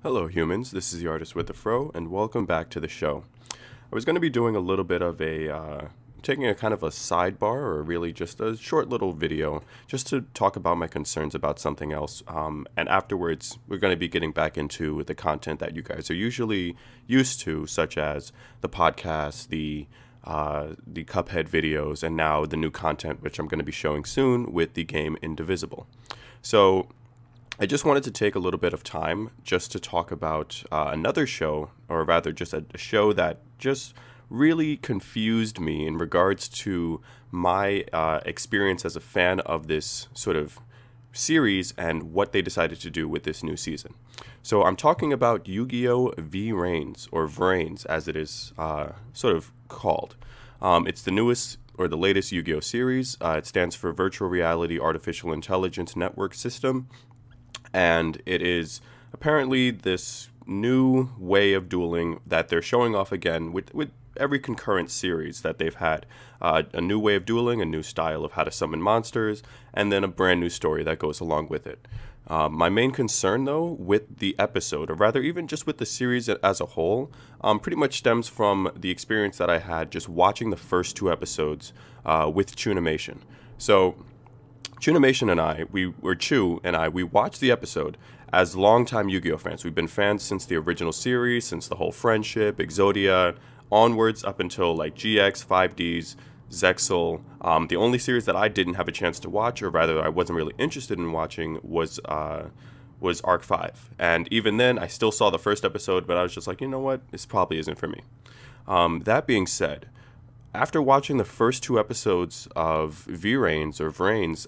Hello humans, this is the ArtistWithAfro, and welcome back to the show. I was going to be doing a little bit of taking a kind of a sidebar, or really just a short little video, just to talk about my concerns about something else, and afterwards we're going to be getting back into the content that you guys are usually used to, such as the podcast, the Cuphead videos, and now the new content which I'm going to be showing soon with the game Indivisible. So I just wanted to take a little bit of time just to talk about another show, or rather just a show that just really confused me in regards to my experience as a fan of this sort of series and what they decided to do with this new season. So I'm talking about Yu-gi-oh Vrains, or Vrains as it is sort of called. It's the newest or the latest Yu-gi-oh series. It stands for Virtual Reality Artificial Intelligence Network System. And it is apparently this new way of dueling that they're showing off again with every concurrent series that they've had. A new way of dueling, a new style of how to summon monsters, and then a brand new story that goes along with it. My main concern, though, with the episode, or rather even just with the series as a whole, pretty much stems from the experience that I had just watching the first two episodes with Tunimation. So Tunimation and I, we watched the episode as longtime Yu-Gi-Oh fans. We've been fans since the original series, since the whole Friendship, Exodia, onwards up until like GX, 5Ds, Zexal. The only series that I didn't have a chance to watch, or rather I wasn't really interested in watching, was Arc 5. And even then, I still saw the first episode, but I was just like, you know what, this probably isn't for me. That being said, after watching the first two episodes of Vrains,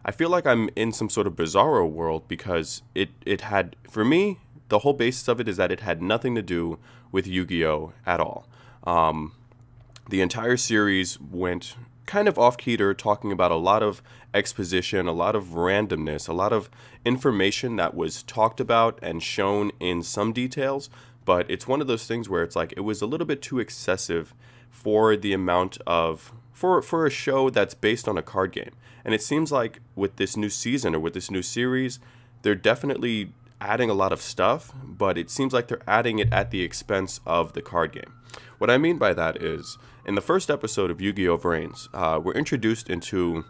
I feel like I'm in some sort of bizarro world, because it had, for me, the whole basis of it is that it had nothing to do with Yu-Gi-Oh at all. The entire series went kind of off-keter, talking about a lot of exposition, a lot of randomness, a lot of information that was talked about and shown in some details. But it's one of those things where it's like it was a little bit too excessive for the amount of for a show that's based on a card game. And it seems like with this new season, or with this new series, they're definitely adding a lot of stuff, but it seems like they're adding it at the expense of the card game. What I mean by that is, in the first episode of Yu-gi-oh Vrains, we're introduced into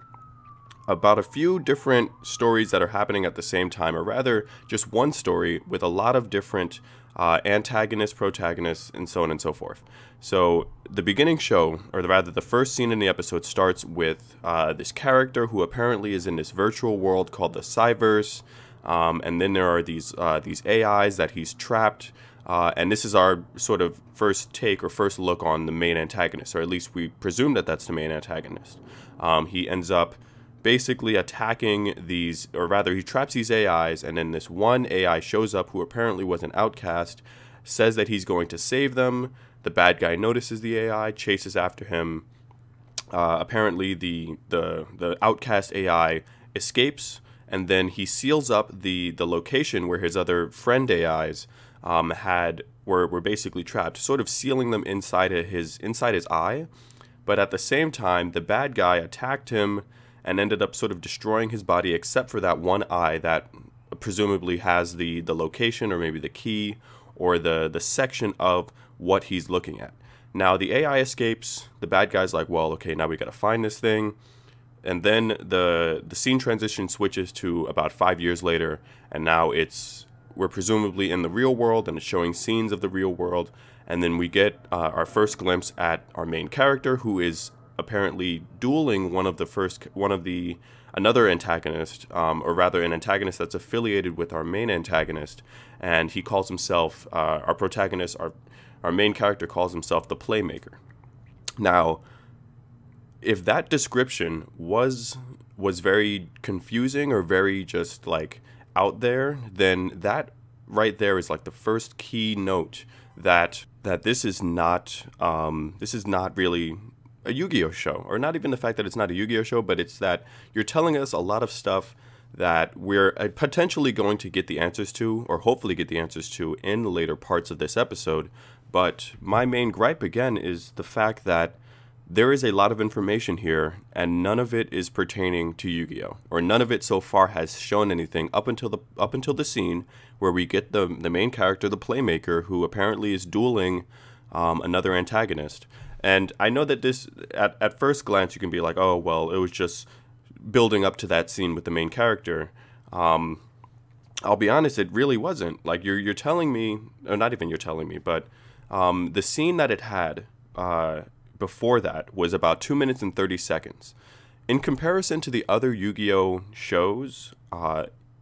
about a few different stories that are happening at the same time, or rather just one story with a lot of different antagonists, protagonists, and so on and so forth. So the beginning show, or rather the first scene in the episode, starts with this character who apparently is in this virtual world called the Cyverse, and then there are these AIs that he's trapped, and this is our sort of first take or first look on the main antagonist, or at least we presume that that's the main antagonist. He ends up basically attacking these, or rather he traps these AIs, and then this one AI shows up who apparently was an outcast, says that he's going to save them. The bad guy notices the AI, chases after him. Apparently the outcast AI escapes, and then he seals up the location where his other friend AIs were basically trapped, sort of sealing them inside his eye. But at the same time, the bad guy attacked him and ended up sort of destroying his body, except for that one eye that presumably has the location, or maybe the key, or the section of what he's looking at. Now the AI escapes. The bad guy's like, well, okay, now we gotta find this thing. And then the scene transition switches to about 5 years later, and now we're presumably in the real world, and it's showing scenes of the real world. And then we get our first glimpse at our main character, who is apparently dueling another antagonist, or rather an antagonist that's affiliated with our main antagonist, and he calls himself, our main character calls himself the Playmaker. Now, if that description was very confusing, or very just like out there, then that right there is like the first key note that this is not really a Yu-Gi-Oh show, or not even the fact that it's not a Yu-Gi-Oh show, but it's that you're telling us a lot of stuff that we're potentially going to get the answers to, or hopefully get the answers to, in the later parts of this episode. But my main gripe again is the fact that there is a lot of information here, and none of it is pertaining to Yu-Gi-Oh, or none of it so far has shown anything up until the scene where we get the main character, the Playmaker, who apparently is dueling another antagonist. And I know that this, at first glance, you can be like, oh, well, it was just building up to that scene with the main character. I'll be honest, it really wasn't. Like, you're telling me, or not even you're telling me, but the scene that it had before that was about 2 minutes and 30 seconds. In comparison to the other Yu-Gi-Oh shows,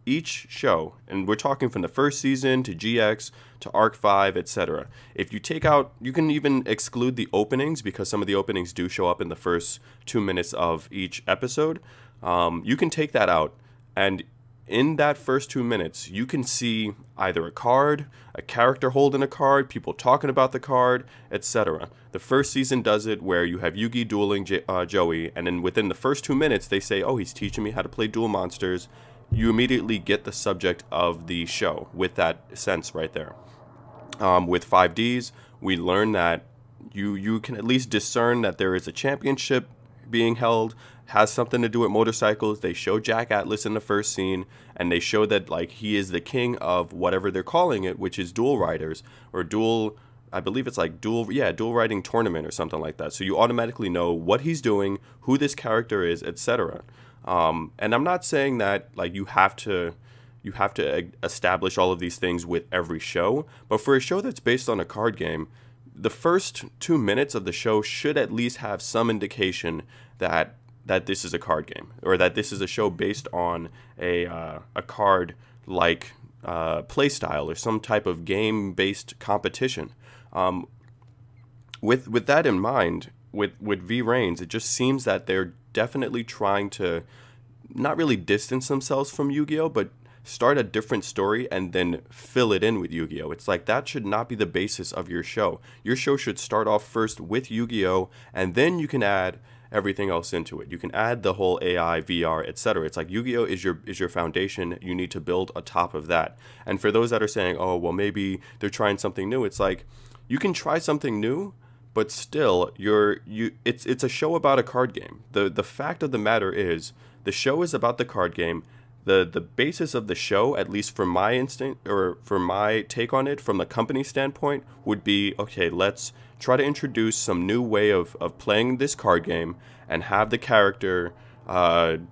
each show, and we're talking from the first season to GX to Arc 5, etc. If you take out, you can even exclude the openings, because some of the openings do show up in the first 2 minutes of each episode. You can take that out, and in that first 2 minutes, you can see either a card, a character holding a card, people talking about the card, etc. The first season does it where you have Yugi dueling Joey, and then within the first 2 minutes, they say, oh, he's teaching me how to play duel monsters. You immediately get the subject of the show with that sense right there. With 5Ds, we learn that you can at least discern that there is a championship being held, has something to do with motorcycles. They show Jack Atlas in the first scene, and they show that like he is the king of whatever they're calling it, which is dual riders, or dual, I believe it's like dual riding tournament or something like that. So you automatically know what he's doing, who this character is, etc. And I'm not saying that like you have to establish all of these things with every show, but for a show that's based on a card game, the first 2 minutes of the show should at least have some indication that this is a card game, or that this is a show based on a card like play style or some type of game based competition. With that in mind, with Vrains, it just seems that they're definitely trying to not really distance themselves from Yu-Gi-Oh, but start a different story and then fill it in with Yu-Gi-Oh. It's like that should not be the basis of your show. Your show should start off first with Yu-Gi-Oh, and then you can add everything else into it. You can add the whole AI, VR, etc. It's like Yu-Gi-Oh is your foundation. You need to build atop of that. And for those that are saying, oh, well, maybe they're trying something new, it's like you can try something new, but still, it's a show about a card game. The fact of the matter is, the show is about the card game. The basis of the show, at least from my instinct or from my take on it, from the company standpoint, would be, okay, let's try to introduce some new way of playing this card game and have the character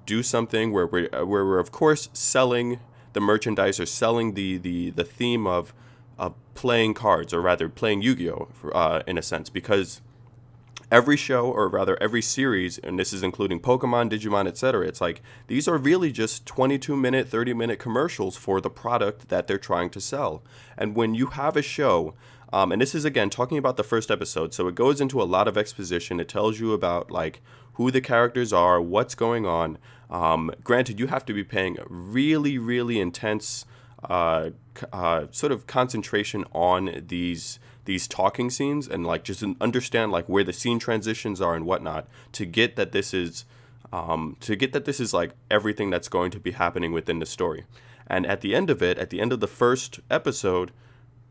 do something where we're of course selling the merchandise or selling the theme of playing cards, or rather playing Yu-Gi-Oh! In a sense, because every show, or rather every series, and this is including Pokemon, Digimon, etc., it's like these are really just 22-minute, 30-minute commercials for the product that they're trying to sell. And when you have a show, and this is again talking about the first episode, so it goes into a lot of exposition. It tells you about like who the characters are, what's going on. Granted, you have to be paying really, really intense sort of concentration on these talking scenes, and like just understand like where the scene transitions are and whatnot, to get that this is like everything that's going to be happening within the story. And at the end of it, at the end of the first episode,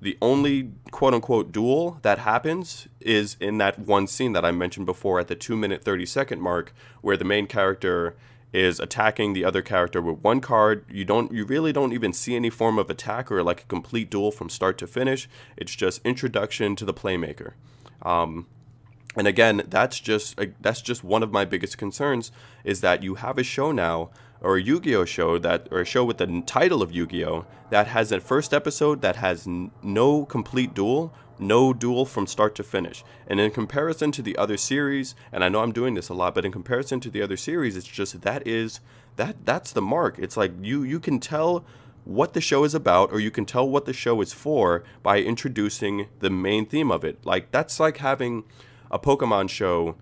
the only quote-unquote duel that happens is in that one scene that I mentioned before at the 2-minute 30-second mark, where the main character is attacking the other character with one card. You really don't even see any form of attack or like a complete duel from start to finish. It's just introduction to the Playmaker. And again, that's just one of my biggest concerns, is that you have a show now, or a Yu-Gi-Oh show or a show with the title of Yu-Gi-Oh, that has a first episode that has no complete duel, no duel from start to finish. And in comparison to the other series, and I know I'm doing this a lot, but in comparison to the other series, it's just that's the mark. It's like you can tell what the show is about, or you can tell what the show is for by introducing the main theme of it. Like that's like having a Pokemon show,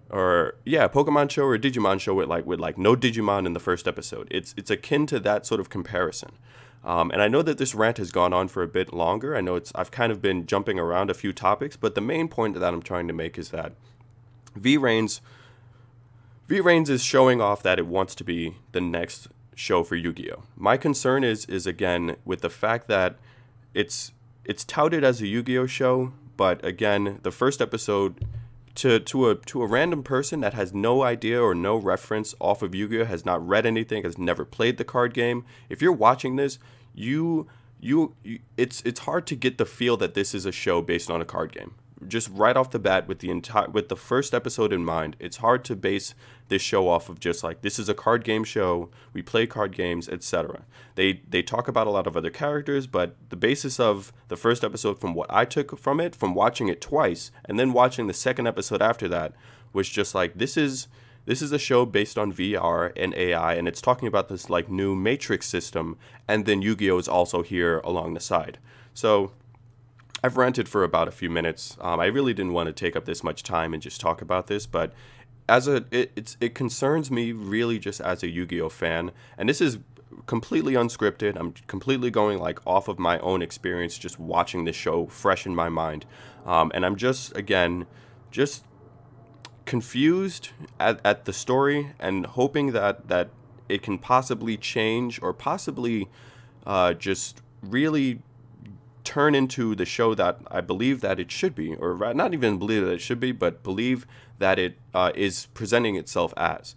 or a Digimon show with like no Digimon in the first episode. It's akin to that sort of comparison. And I know that this rant has gone on for a bit longer. I know I've kind of been jumping around a few topics, but the main point that I'm trying to make is that Vrains is showing off that it wants to be the next show for Yu-Gi-Oh! My concern is again with the fact that it's touted as a Yu-Gi-Oh! Show, but again, the first episode to a random person that has no idea or no reference off of Yu-Gi-Oh, has not read anything, has never played the card game. If you're watching this, it's hard to get the feel that this is a show based on a card game. Just right off the bat, with the first episode in mind, it's hard to base this show off of just like, this is a card game show, we play card games, etc. They talk about a lot of other characters, but the basis of the first episode, from what I took from it, from watching it twice and then watching the second episode after that, was just like, this is a show based on VR and AI, and it's talking about this like new Matrix system, and then Yu-Gi-Oh is also here along the side. So I've ranted for about a few minutes. I really didn't want to take up this much time and just talk about this, but it concerns me really just as a Yu-Gi-Oh fan, and this is completely unscripted. I'm completely going like off of my own experience, just watching this show fresh in my mind, and I'm just confused at the story, and hoping that it can possibly change, or possibly just really turn into the show that I believe that it should be, or not even believe that it should be, but believe that it is presenting itself as.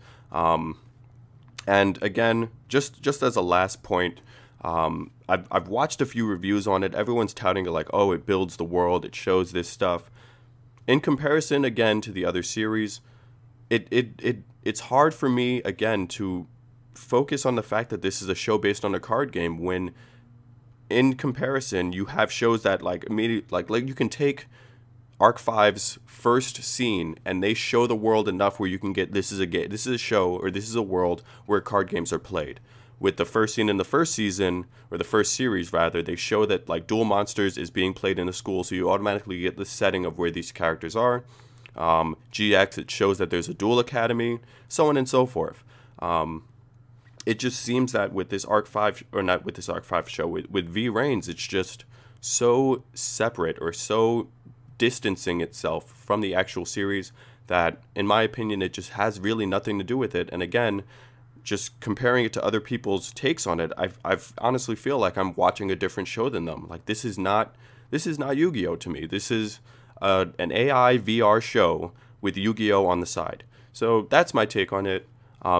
And again, just as a last point, I've watched a few reviews on it. Everyone's touting it like, oh, it builds the world, it shows this stuff. In comparison, again, to the other series, it's hard for me, again, to focus on the fact that this is a show based on a card game, when in comparison, you have shows that like immediately, like you can take Arc 5's first scene and they show the world enough where you can get, this is a show, or this is a world where card games are played. With the first scene in the first season, or the first series rather, they show that like Duel Monsters is being played in a school, so you automatically get the setting of where these characters are. GX, it shows that there's a Duel Academy, so on and so forth. It just seems that with this Arc 5, or not with this Arc 5 show, with V Vrains, it's just so separate, or so distancing itself from the actual series, that in my opinion it just has really nothing to do with it. And again, just comparing it to other people's takes on it, I've honestly feel like I'm watching a different show than them. Like, this is not Yu-Gi-Oh to me. This is an AI VR show with Yu-Gi-Oh on the side. So that's my take on it.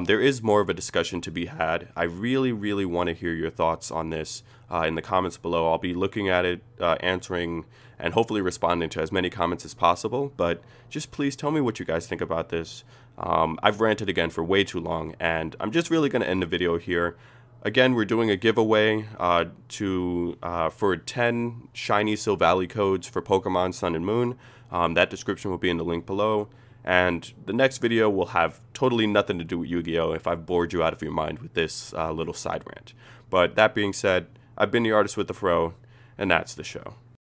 There is more of a discussion to be had. I really, really want to hear your thoughts on this in the comments below. I'll be looking at it, answering, and hopefully responding to as many comments as possible. But just please tell me what you guys think about this. I've ranted again for way too long, and I'm just really going to end the video here. Again, we're doing a giveaway for 10 shiny Silvally codes for Pokemon Sun and Moon. That description will be in the link below. And the next video will have totally nothing to do with Yu-Gi-Oh! If I've bored you out of your mind with this little side rant. But that being said, I've been the Artist with the Fro, and that's the show.